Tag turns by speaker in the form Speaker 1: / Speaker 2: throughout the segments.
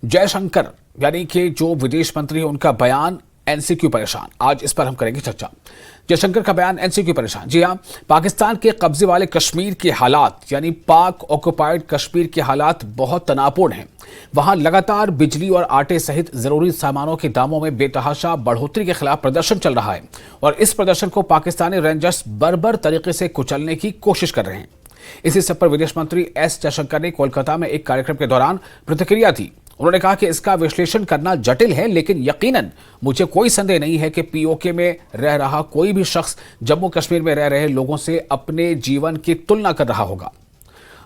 Speaker 1: जयशंकर यानी कि जो विदेश मंत्री है उनका बयान एनसीक्यू परेशान। आज इस पर हम करेंगे चर्चा। जयशंकर का बयान एनसीक्यू परेशान। जी हां, पाकिस्तान के कब्जे वाले कश्मीर के हालात यानी पाक ऑक्युपाइड कश्मीर के हालात बहुत तनावपूर्ण हैं। वहां लगातार बिजली और आटे सहित जरूरी सामानों के दामों में बेतहाशा बढ़ोतरी के खिलाफ प्रदर्शन चल रहा है और इस प्रदर्शन को पाकिस्तानी रेंजर्स बर्बर तरीके से कुचलने की कोशिश कर रहे हैं। इसी सब पर विदेश मंत्री एस जयशंकर ने कोलकाता में एक कार्यक्रम के दौरान प्रतिक्रिया दी। उन्होंने कहा कि इसका विश्लेषण करना जटिल है, लेकिन यकीनन मुझे कोई संदेह नहीं है कि पीओके में रह रहा कोई भी शख्स जम्मू कश्मीर में रह रहे लोगों से अपने जीवन की तुलना कर रहा होगा।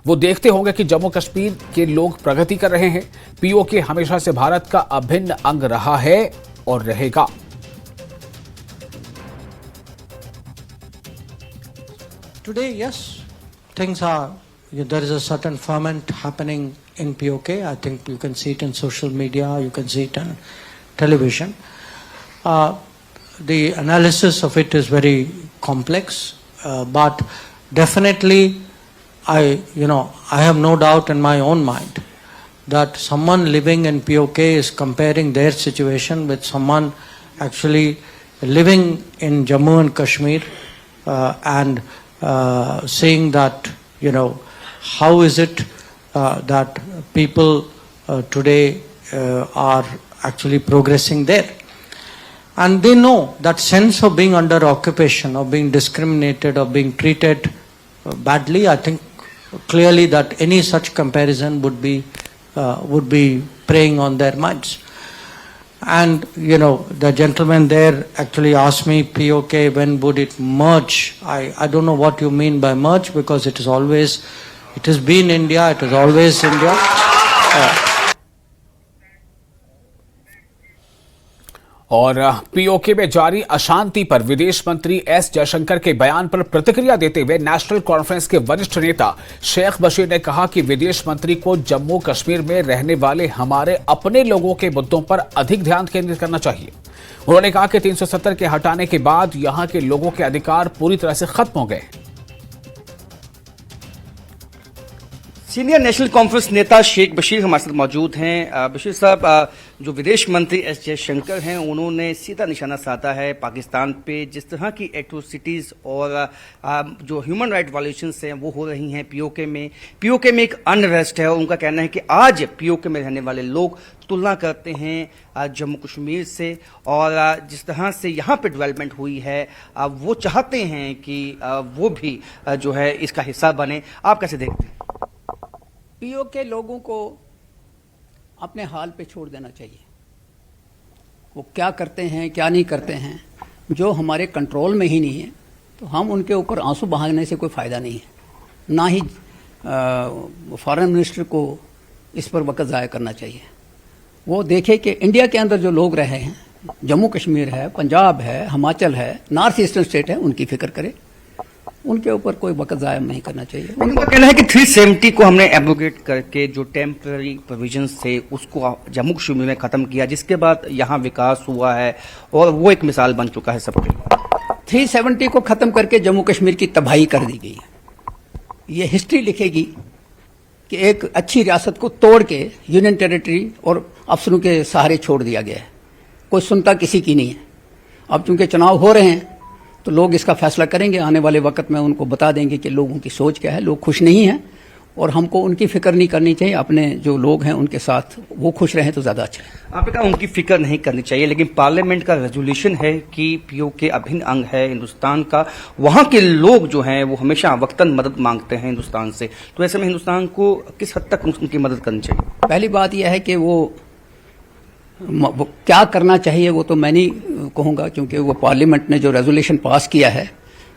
Speaker 1: वो देखते होंगे कि जम्मू कश्मीर के लोग प्रगति कर रहे हैं। पीओके हमेशा से भारत का अभिन्न अंग रहा है और रहेगा।
Speaker 2: Today, yes, things are, there is a certain ferment happening in POK. I think you can see it in social media, you can see it on television. The analysis of it is very complex, but definitely I have no doubt in my own mind that someone living in POK is comparing their situation with someone actually living in Jammu and Kashmir and saying that, how is it that people today are actually progressing there. And they know that sense of being under occupation, of being discriminated, of being treated badly. I think clearly that any such comparison would be preying on their minds. And the gentleman there actually asked me, POK, when would it merge? I don't know what you mean by merge, because it has been India, it is always India.
Speaker 1: और PoK में जारी अशांति पर विदेश मंत्री S Jaishankar के बयान पर प्रतिक्रिया देते हुए नेशनल कॉन्फ्रेंस के वरिष्ठ नेता शेख बशीर ने कहा कि विदेश मंत्री को जम्मू कश्मीर में रहने वाले हमारे अपने लोगों के मुद्दों पर अधिक ध्यान केंद्रित करना चाहिए। उन्होंने कहा कि 370 के हटाने के बाद यहां के लोगों के अधिकार पूरी तरह से खत्म हो गए।
Speaker 3: सीनियर नेशनल कॉन्फ्रेंस नेता शेख बशीर हमारे साथ मौजूद हैं। बशीर साहब, जो विदेश मंत्री एस जयशंकर हैं, उन्होंने सीधा निशाना साधा है पाकिस्तान पे। जिस तरह की एट्रोसिटीज़ और जो ह्यूमन राइट वायलेशंस हैं वो हो रही हैं पीओके में एक अनरेस्ट है। और उनका कहना है कि आज पीओके में रहने वाले लोग तुलना करते हैं जम्मू कश्मीर से, और जिस तरह से यहाँ पे डेवलपमेंट हुई है वो चाहते हैं कि वो भी जो है इसका हिस्सा बने। आप कैसे देखते हैं?
Speaker 4: पीओके लोगों को अपने हाल पे छोड़ देना चाहिए। वो क्या करते हैं क्या नहीं करते हैं जो हमारे कंट्रोल में ही नहीं है, तो हम उनके ऊपर आंसू बहाने से कोई फ़ायदा नहीं है। ना ही फॉरेन मिनिस्टर को इस पर वक़्त ज़ाया करना चाहिए। वो देखे कि इंडिया के अंदर जो लोग रहे हैं, जम्मू कश्मीर है, पंजाब है, हिमाचल है, नॉर्थ ईस्टर्न स्टेट है, उनकी फिक्र करे। उनके ऊपर कोई वक़्त ज़ाया नहीं करना चाहिए।
Speaker 3: उनका कहना है कि 370 को हमने एब्रोगेट करके जो टेम्पररी प्रोविजंस थे उसको जम्मू कश्मीर में ख़त्म किया, जिसके बाद यहाँ विकास हुआ है और वो एक मिसाल बन चुका है सबके।
Speaker 4: 370 को ख़त्म करके जम्मू कश्मीर की तबाही कर दी गई है। ये हिस्ट्री लिखेगी कि एक अच्छी रियासत को तोड़ के यूनियन टेरिटरी और अफसरों के सहारे छोड़ दिया गया है। कोई सुनता किसी की नहीं है। अब चूंकि चुनाव हो रहे हैं तो लोग इसका फैसला करेंगे। आने वाले वक्त में उनको बता देंगे कि लोगों की सोच क्या है। लोग खुश नहीं हैं और हमको उनकी फिक्र नहीं करनी चाहिए। अपने जो लोग हैं उनके साथ वो खुश रहें तो ज़्यादा अच्छा है।
Speaker 3: आपने कहा उनकी फिक्र नहीं करनी चाहिए, लेकिन पार्लियामेंट का रेजोल्यूशन है कि पीओके अभिन्न अंग है हिंदुस्तान का। वहाँ के लोग जो हैं वो हमेशा वक्तन मदद मांगते हैं हिंदुस्तान से, तो ऐसे में हिंदुस्तान को किस हद तक उनकी मदद करनी चाहिए?
Speaker 4: पहली बात यह है कि वो क्या करना चाहिए वो तो मैं नहीं कहूँगा, क्योंकि वो पार्लियामेंट ने जो रेजोल्यूशन पास किया है,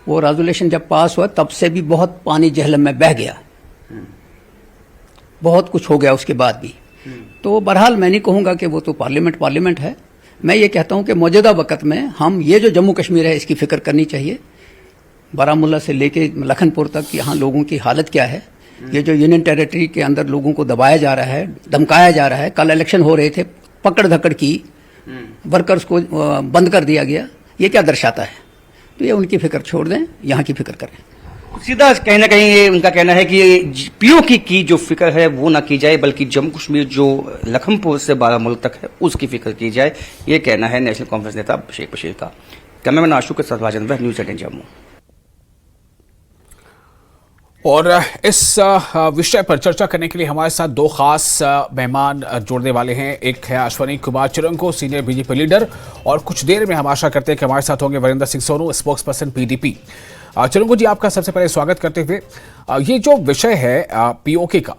Speaker 4: वो रेजोल्यूशन जब पास हुआ तब से भी बहुत पानी जहलम में बह गया, बहुत कुछ हो गया उसके बाद भी। तो बहरहाल मैं नहीं कहूँगा कि वो तो पार्लियामेंट है। मैं ये कहता हूँ कि मौजूदा वक्त में हम ये जो जम्मू कश्मीर है इसकी फिक्र करनी चाहिए। बारामूला से लेके लखनपुर तक यहाँ लोगों की हालत क्या है। ये जो यूनियन टेरिटरी के अंदर लोगों को दबाया जा रहा है, धमकाया जा रहा है। कल इलेक्शन हो रहे थे, पकड़ धकड़ की, वर्कर्स को बंद कर दिया गया। ये क्या दर्शाता है? तो ये उनकी फिक्र छोड़ दें, यहाँ की फिक्र करें।
Speaker 3: सीधा कहीं ना कहीं ये उनका कहना है कि पीओके की जो फिक्र है वो ना की जाए, बल्कि जम्मू कश्मीर जो लखनपुर से बारामूला तक है उसकी फिक्र की जाए। ये कहना है नेशनल कॉन्फ्रेंस नेता शेख बशीर का। कैमरामैन आशु के साथ राजेंद्र, न्यूज़ 18 जम्मू।
Speaker 1: और इस विषय पर चर्चा करने के लिए हमारे साथ दो खास मेहमान जुड़ने वाले हैं। एक है Ashwani Kumar Chiranko, senior BJP leader, और कुछ देर में हम आशा करते हैं कि हमारे साथ होंगे Virendra Singh Sonu, spokesperson PDP. Chiranko ji, आपका सबसे पहले स्वागत करते हुए, ये जो विषय है पीओके का,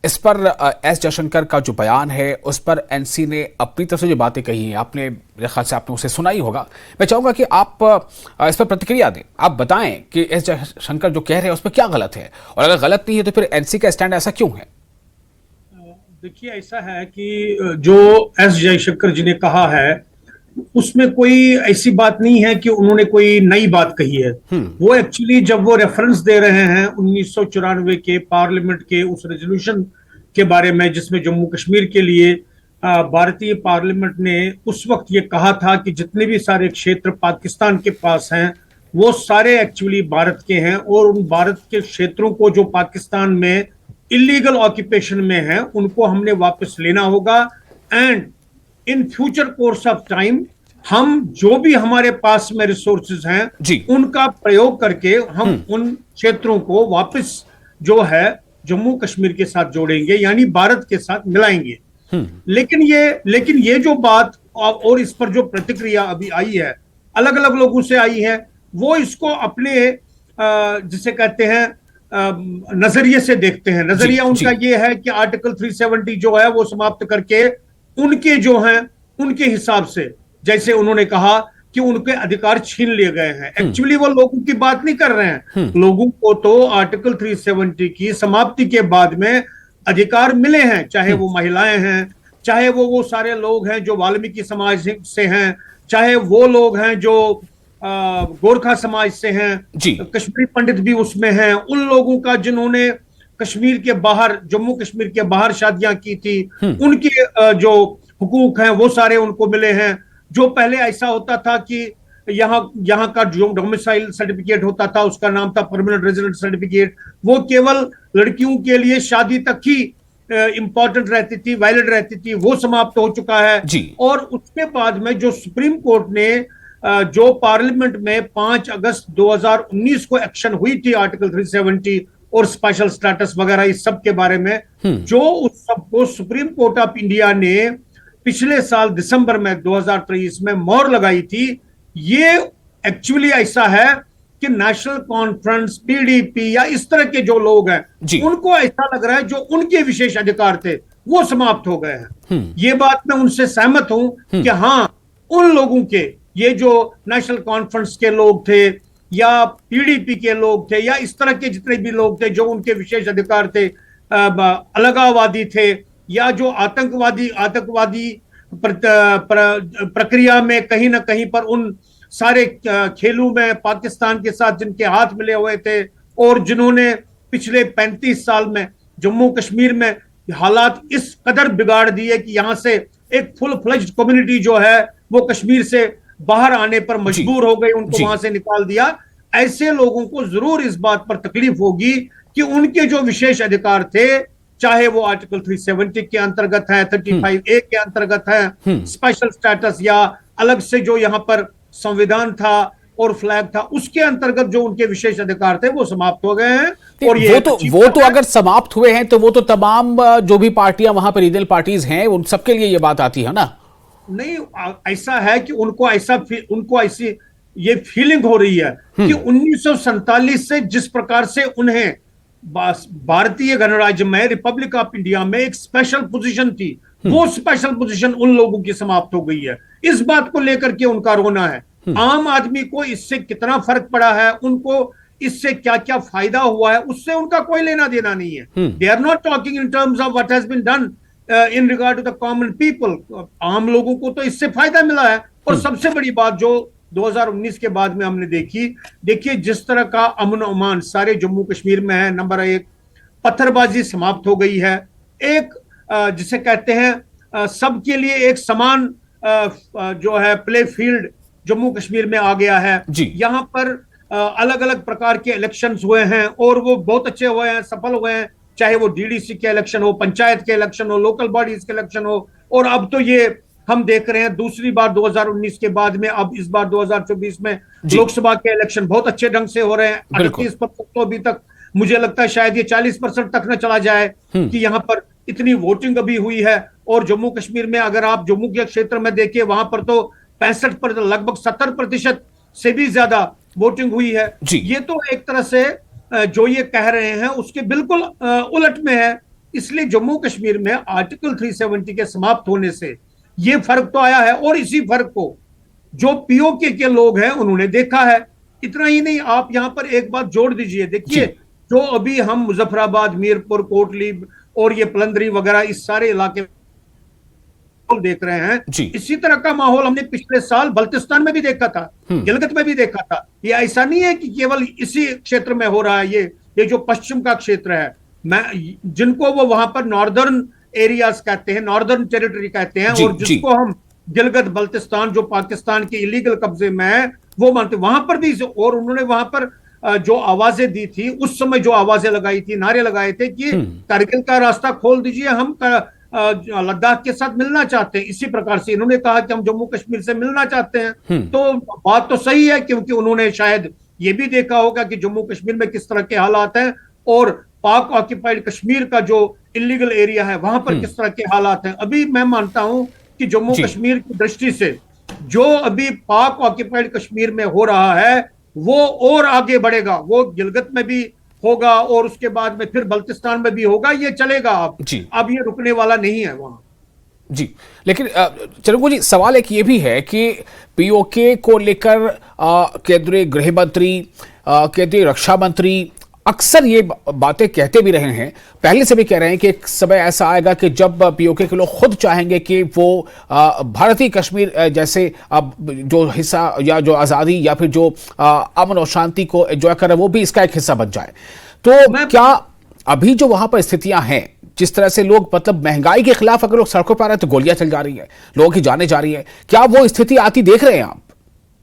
Speaker 1: इस पर एस जयशंकर का जो बयान है उस पर एनसी ने अपनी तरफ से जो बातें कही हैं, आपने मेरे ख्याल से आपने उसे सुना ही होगा। मैं चाहूंगा कि आप इस पर प्रतिक्रिया दें, आप बताएं कि एस जयशंकर जो कह रहे हैं उस पर क्या गलत है, और अगर गलत नहीं है तो फिर एनसी का स्टैंड ऐसा क्यों है?
Speaker 5: देखिए, ऐसा है कि जो एस जयशंकर जी ने कहा है उसमें कोई ऐसी बात नहीं है कि उन्होंने कोई नई बात कही है। वो एक्चुअली जब वो रेफरेंस दे रहे हैं 1994 के पार्लियामेंट के उस रेजोल्यूशन के बारे में जिसमें जम्मू कश्मीर के लिए भारतीय पार्लियामेंट ने उस वक्त ये कहा था कि जितने भी सारे क्षेत्र पाकिस्तान के पास हैं वो सारे एक्चुअली भारत के हैं, और उन भारत के क्षेत्रों को जो पाकिस्तान में इलीगल ऑक्यूपेशन में है उनको हमने वापस लेना होगा। And in future course of time हम जो भी हमारे पास में रिसोर्सेज हैं उनका प्रयोग करके हम उन क्षेत्रों को वापस जो है जम्मू कश्मीर के साथ जोड़ेंगे, यानी भारत के साथ मिलाएंगे। लेकिन ये जो बात और इस पर जो प्रतिक्रिया अभी आई है अलग अलग लोगों से आई है, वो इसको अपने जिसे कहते हैं नजरिए से देखते हैं। नजरिया उनका ये है कि आर्टिकल 370 जो है वो समाप्त करके उनके जो हैं उनके हिसाब से, जैसे उन्होंने कहा कि उनके अधिकार छीन लिए गए हैं। एक्चुअली वो लोगों की बात नहीं कर रहे हैं। लोगों को तो आर्टिकल 370 की समाप्ति के बाद में अधिकार मिले हैं, चाहे वो महिलाएं हैं, चाहे वो सारे लोग हैं जो वाल्मीकि समाज से हैं, चाहे वो लोग हैं जो गोरखा समाज से हैं, कश्मीरी पंडित भी उसमें हैं, उन लोगों का जिन्होंने कश्मीर के बाहर, जम्मू कश्मीर के बाहर शादियां की थी, उनके जो हुकूक हैं वो सारे उनको मिले हैं। जो पहले ऐसा होता था कि यहाँ का जो डोमिसाइल सर्टिफिकेट होता था उसका नाम था परमानेंट रेजिडेंट सर्टिफिकेट, वो केवल लड़कियों के लिए शादी तक ही इंपॉर्टेंट रहती थी, वैलिड रहती थी, वो समाप्त हो चुका है। और उसके बाद में जो सुप्रीम कोर्ट ने जो पार्लियामेंट में 5 अगस्त 2019 को एक्शन हुई थी आर्टिकल 370 और स्पेशल स्टेटस वगैरह इस सब के बारे में, जो उस सबको सुप्रीम कोर्ट ऑफ इंडिया ने पिछले साल दिसंबर में 2023 में मोहर लगाई थी। ये एक्चुअली ऐसा है कि नेशनल कॉन्फ्रेंस, पीडीपी या इस तरह के जो लोग हैं उनको ऐसा लग रहा है जो उनके विशेष अधिकार थे वो समाप्त हो गए हैं। ये बात मैं उनसे सहमत हूं कि हाँ, उन लोगों के, ये जो नेशनल कॉन्फ्रेंस के लोग थे या पीडीपी के लोग थे या इस तरह के जितने भी लोग थे जो उनके विशेष अधिकार थे, अलगाववादी थे या जो आतंकवादी प्रक्रिया में कहीं ना कहीं पर उन सारे खेलों में पाकिस्तान के साथ जिनके हाथ मिले हुए थे और जिन्होंने पिछले 35 साल में जम्मू कश्मीर में हालात इस कदर बिगाड़ दिए कि यहां से एक फुल फ्लेज्ड कम्युनिटी जो है वो कश्मीर से बाहर आने पर मजबूर हो गई, उनको वहां से निकाल दिया। ऐसे लोगों को जरूर इस बात पर तकलीफ होगी कि उनके जो विशेष अधिकार थे, चाहे वो आर्टिकल 370 के अंतर्गत है, 35A के अंतर्गत है, स्पेशल स्टेटस या अलग से जो यहाँ पर संविधान था और फ्लैग था उसके अंतर्गत जो उनके विशेष अधिकार थे वो समाप्त हो गए हैं। और ये
Speaker 1: वो तो अगर समाप्त हुए हैं तो वो तो तमाम जो भी पार्टियां वहां पर रीजनल पार्टीज हैं उन सबके लिए ये बात आती है ना?
Speaker 5: नहीं, ऐसा है कि उनको ऐसी ये फीलिंग हो रही है कि 1947 से जिस प्रकार से उन्हें भारतीय गणराज्य में, रिपब्लिक ऑफ इंडिया में एक स्पेशल पोजीशन थी, वो स्पेशल पोजीशन उन लोगों की समाप्त हो गई है। इस बात को लेकर के उनका रोना है। आम आदमी को इससे कितना फर्क पड़ा है, उनको इससे क्या क्या फायदा हुआ है, उससे उनका कोई लेना देना नहीं है। They are not talking in terms of what has been done in regard to the common people. आम लोगों को तो इससे फायदा मिला है। और सबसे बड़ी बात जो 2019 के बाद में हमने देखिए जिस तरह का अमन अमान सारे जम्मू कश्मीर में है। नंबर 1, पत्थरबाजी समाप्त हो गई है। एक जिसे कहते हैं सबके लिए एक समान जो है प्ले फील्ड जम्मू कश्मीर में आ गया है। यहाँ पर अलग अलग प्रकार के इलेक्शंस हुए हैं और वो बहुत अच्छे हुए हैं, सफल हुए हैं, चाहे वो डीडीसी के इलेक्शन हो, पंचायत के इलेक्शन हो, लोकल बॉडीज के इलेक्शन हो। और अब तो ये हम देख रहे हैं दूसरी बार 2019 के बाद में अब इस बार 2024 में लोकसभा के इलेक्शन बहुत अच्छे ढंग से हो रहे हैं। 38% तो अभी तक मुझे लगता है शायद ये 40% तक न चला जाए कि यहाँ पर इतनी वोटिंग अभी हुई है। और जम्मू कश्मीर में अगर आप जम्मू के क्षेत्र में देखिए, वहां पर तो 65% लगभग 70% से भी ज्यादा वोटिंग हुई है। ये तो एक तरह से जो ये कह रहे हैं उसके बिल्कुल उलट में है। इसलिए जम्मू कश्मीर में आर्टिकल 370 के समाप्त होने से ये फर्क तो आया है, और इसी फर्क को जो पीओके के लोग हैं उन्होंने देखा है। इतना ही नहीं, आप यहां पर एक बात जोड़ दीजिए, देखिए जो अभी हम मुजफ्फराबाद, मीरपुर, कोटली और ये पलंदरी वगैरह इस सारे इलाके देख रहे हैं, इसी तरह का माहौल हमने पिछले साल बल्तिस्तान में भी देखा था, गिलगित में भी देखा था। ये ऐसा नहीं है कि केवल इसी क्षेत्र में हो रहा है। ये जो पश्चिम का क्षेत्र है, मैं जिनको वो वहां पर नॉर्दर्न एरियाज कहते हैं, नॉर्दर्न टेरिटरी कहते हैं, और जिसको हम गिलगित बल्तिस्तान जो पाकिस्तान के इलीगल कब्जे में है वो मानते, वहां पर भी। और उन्होंने वहां पर जो आवाजें दी थी उस समय, जो आवाजें लगाई थी, नारे लगाए थे कि कारगिल का रास्ता खोल दीजिए, हम लद्दाख के साथ मिलना चाहते हैं। इसी प्रकार से इन्होंने कहा कि हम जम्मू कश्मीर से मिलना चाहते हैं। तो बात तो सही है, क्योंकि उन्होंने शायद ये भी देखा होगा कि जम्मू कश्मीर में किस तरह के हालात हैं और पाक ऑक्यूपाइड कश्मीर का जो इलीगल एरिया है वहां पर किस तरह के हालात हैं। अभी मैं मानता हूं कि जम्मू कश्मीर की दृष्टि से जो अभी पाक ऑक्यूपाइड कश्मीर में हो रहा है वो और आगे बढ़ेगा। वो गिलगित में भी होगा और उसके बाद में फिर बल्तिस्तान में भी होगा, ये चलेगा। अब ये रुकने वाला नहीं है वहां।
Speaker 1: जी, लेकिन चरंगू जी, सवाल एक ये भी है कि पीओके को लेकर केंद्रीय गृह मंत्री, केंद्रीय रक्षा मंत्री अक्सर ये बातें कहते भी रहे हैं, पहले से भी कह रहे हैं कि एक समय ऐसा आएगा कि जब पीओके के लोग खुद चाहेंगे कि वो भारतीय कश्मीर जैसे जो हिस्सा या जो आज़ादी या फिर जो अमन और शांति को एंजॉय कर रहे हैं वो भी इसका एक हिस्सा बन जाए। तो क्या अभी जो वहां पर स्थितियां हैं, जिस तरह से लोग मतलब महंगाई के खिलाफ अगर लोग सड़कों पर आ रहे हैं तो गोलियां चल जा रही है, लोगों की जानें जा रही है, क्या वो स्थिति आती देख रहे हैं आप?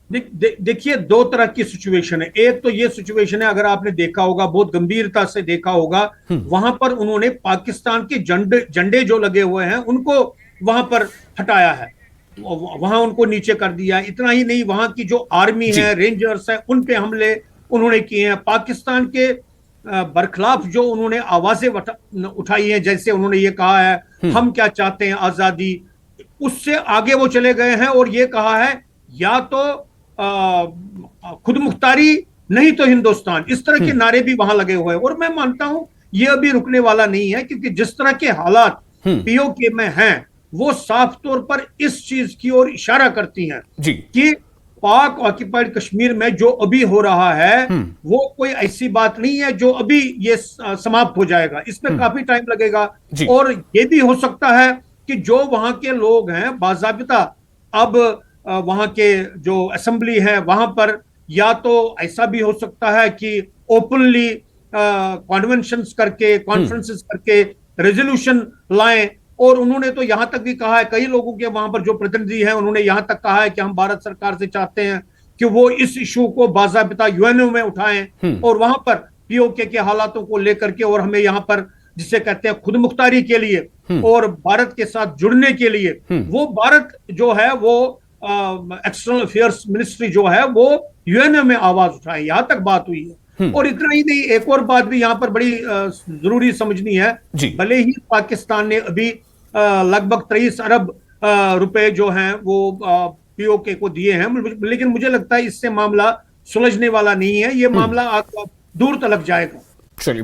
Speaker 5: देखिए, दो तरह की सिचुएशन है। एक तो ये सिचुएशन है, अगर आपने देखा होगा, बहुत गंभीरता से देखा होगा, वहां पर उन्होंने पाकिस्तान के झंडे जो लगे हुए हैं उनको वहां पर हटाया है, वहां उनको नीचे कर दिया। इतना ही नहीं, वहां की जो आर्मी है, रेंजर्स है, उन पे हमले उन्होंने किए हैं। पाकिस्तान के बरखिलाफ जो उन्होंने आवाजें उठाई हैं, जैसे उन्होंने ये कहा है हम क्या चाहते हैं आजादी, उससे आगे वो चले गए हैं और ये कहा है या तो खुद मुख्तारी नहीं तो हिंदुस्तान। इस तरह के नारे भी वहां लगे हुए हैं। और मैं मानता हूं ये अभी रुकने वाला नहीं है, क्योंकि जिस तरह के हालात पीओके में हैं वो साफ तौर पर इस चीज की ओर इशारा करती हैं कि पाक ऑक्यूपाइड कश्मीर में जो अभी हो रहा है वो कोई ऐसी बात नहीं है जो अभी ये समाप्त हो जाएगा। इसमें काफी टाइम लगेगा। और ये भी हो सकता है कि जो वहां के लोग हैं बाज़ाबिता अब वहां के जो असेंबली है वहां पर, या तो ऐसा भी हो सकता है कि ओपनली कॉन्वेंशंस करके, कॉन्फ्रेंसेस करके रेजोल्यूशन लाएं। और उन्होंने तो यहां तक भी कहा है, कई लोगों के वहां पर जो प्रतिनिधि हैं उन्होंने यहां तक कहा है कि हम भारत सरकार से चाहते हैं कि वो इस इशू को बाज़ाबिता यूएनओ में उठाएं और वहां पर पीओके के हालातों को लेकर के, और हमें यहां पर जिसे कहते हैं खुद मुख्तारी के लिए और भारत के साथ जुड़ने के लिए, वो भारत जो है वो एक्सटर्नल अफेयर्स मिनिस्ट्री जो है वो यूएनओ में आवाज उठाए। यहां तक बात हुई है। और इतना ही नहीं, एक और बात भी यहां पर बड़ी जरूरी समझनी है। भले ही पाकिस्तान ने अभी लगभग 23 अरब रुपए जो हैं वो पीओके को दिए हैं, लेकिन मुझे लगता है इससे मामला सुलझने वाला नहीं है। ये मामला दूर तलक जाएगा।
Speaker 1: चलिए।